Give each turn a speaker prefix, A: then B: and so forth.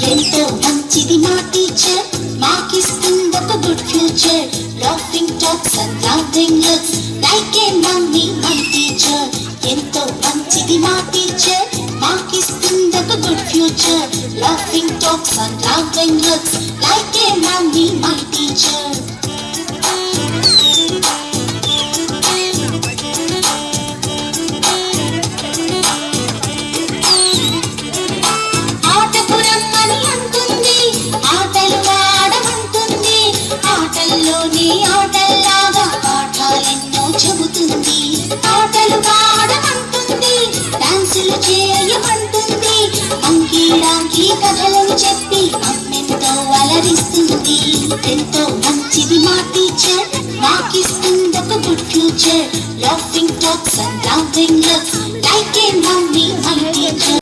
A: ఎంతో మంచిది మా టీచర్ మాకిస్తుంది ఒక good future laughing talks and loving looks like a mummy my teacher ఎంతో మంచిది మా టీచర్ మాకిస్తుంది ఒక good future laughing talks and loving looks like a mummy my teacher ఆటల్లాగా పాఠాలెన్నో చెబుతుంది ఆటలు ఆడమంటుంది డాన్సులు చేయమంటుంది అంకీడాంకి కథలను చెప్పి అమ్మెంతో అలరిస్తుంది ఎంతో మంచిది మా టీచర్ మాకిస్తుంది ఒక good future laughing talks and loving looks like a mummy my teacher